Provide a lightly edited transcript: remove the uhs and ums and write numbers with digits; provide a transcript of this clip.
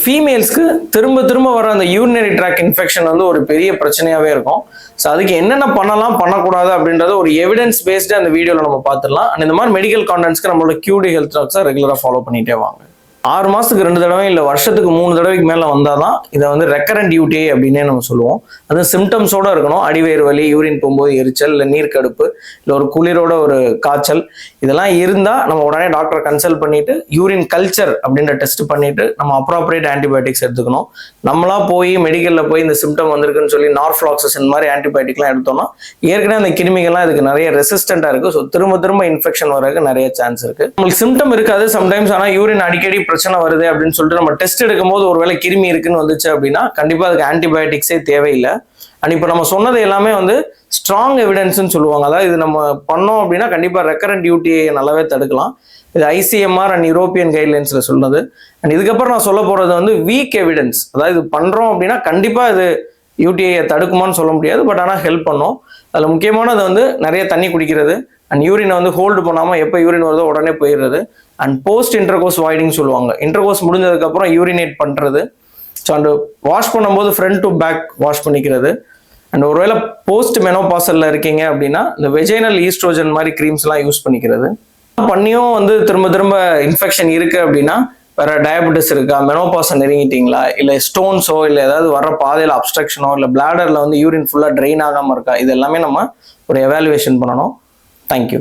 ஃபீமேல்ஸ்க்கு திரும்ப திரும்ப வர அந்த யூரினரி ட்ராக் இன்ஃபெக்ஷன் வந்து ஒரு பெரிய பிரச்சனையாகவே இருக்கும். ஸோ அதுக்கு என்னென்ன பண்ணலாம் பண்ணக்கூடாது அப்படின்றத ஒரு எவிடன்ஸ் பேஸ்டு அந்த வீடியோவில் நம்ம பார்த்துடலாம். அண்ட் இந்த மாதிரி மெடிக்கல் கான்டென்ட்ஸ்க்கு நம்மளோட QD ஹெல்த் டாக்ஸை ரெகுலராக ஃபாலோ பண்ணிகிட்டே வாங்க. 6 மாதத்துக்கு 2 தடவை இல்லை வருஷத்துக்கு 3 தடவைக்கு மேலே வந்தால் தான் இதை வந்து ரெக்கரண்ட் UTI அப்படின்னே நம்ம சொல்லுவோம். அது சிம்டம்ஸோட இருக்கணும். அடிவயிறு வலி, யூரின் போகும்போது எரிச்சல், இல்லை நீர்க்கடுப்பு, இல்லை ஒரு குளிரோட ஒரு காய்ச்சல், இதெல்லாம் இருந்தால் நம்ம உடனே டாக்டரை கன்சல்ட் பண்ணிட்டு யூரின் கல்ச்சர் அப்படின்ற டெஸ்ட் பண்ணிட்டு நம்ம அப்ராப்ரியேட் ஆன்டிபயோட்டிக்ஸ் எடுத்துக்கணும். நம்மளா போய் மெடிக்கலில் போய் இந்த சிம்டம் வந்திருக்குன்னு சொல்லி நார்ஃப்ளாக்சஸ் இந்த மாதிரி ஆன்டிபயோட்டிக்லாம் எடுத்தோம்னா ஏற்கனவே அந்த கிருமிகள்லாம் இதுக்கு நிறைய ரெசிஸ்டண்டாக இருக்குது. ஸோ திரும்ப திரும்ப இன்ஃபெக்ஷன் வரதுக்கு நிறைய சான்ஸ் இருக்குது. உங்களுக்கு சிம்டம் இருக்காது சம்டைம்ஸ், ஆனால் யூரின் அடிக்கடி பிரச்சனை வருது அப்படின்னு சொல்லிட்டு நம்ம டெஸ்ட் எடுக்கும்போது ஒருவேளை கிருமி இருக்குன்னு வந்துச்சு அப்படின்னா கண்டிப்பா அதுக்கு ஆன்டிபயோட்டிக்ஸே தேவையில்லை. அண்ட் இப்போ நம்ம சொன்னது எல்லாமே வந்து ஸ்ட்ராங் எவிடன்ஸ்ன்னு சொல்லுவாங்க. அதாவது இது நம்ம பண்ணோம் அப்படின்னா கண்டிப்பா ரெக்கரண்ட் UTI நல்லாவே தடுக்கலாம். இது ICMR அண்ட் யூரோப்பியன் கைட்லைன்ஸ்ல சொன்னது. அண்ட் இதுக்கப்புறம் நான் சொல்ல போறது வந்து வீக் எவிடன்ஸ். அதாவது இது பண்றோம் அப்படின்னா கண்டிப்பா இது UTI தடுக்குமான்னு சொல்ல முடியாது, பட் ஆனால் ஹெல்ப் பண்ணும். அதில் முக்கியமானது வந்து நிறைய தண்ணி குடிக்கிறது, அண்ட் யூரினை வந்து ஹோல்டு பண்ணாமல் எப்போ யூரின் வருதோ உடனே போயிடுறது, அண்ட் போஸ்ட் இன்டர்கோர்ஸ் வாய்டிங் சொல்லுவாங்க. இன்டர்கோர்ஸ் முடிஞ்சதுக்கப்புறம் யூரினேட் பண்ணுறது. ஸோ அண்ட் வாஷ் பண்ணும்போது ஃப்ரண்ட் டு பேக் வாஷ் பண்ணிக்கிறது. அண்ட் ஒருவேளை போஸ்ட் மெனோபாசலில் இருக்கீங்க அப்படின்னா இந்த வெஜைனல் ஈஸ்ட்ரோஜன் மாதிரி க்ரீம்ஸ்லாம் யூஸ் பண்ணிக்கிறது. பண்ணியும் வந்து திரும்ப திரும்ப இன்ஃபெக்ஷன் இருக்குது அப்படின்னா வேற டயபெட்டிஸ் இருக்கா, மெனோபாஸை நெருங்கிட்டீங்களா, இல்லை ஸ்டோன்ஸோ இல்லை ஏதாவது வர பாதையில் அப்ஸ்ட்ரக்ஷனோ இல்லை பிளாடரில் வந்து யூரின் ஃபுல்லாக ட்ரெயின் ஆகாமல் இருக்கா, இது எல்லாமே நம்ம ஒரு எவாலுவேஷன் பண்ணணும். தேங்க்யூ.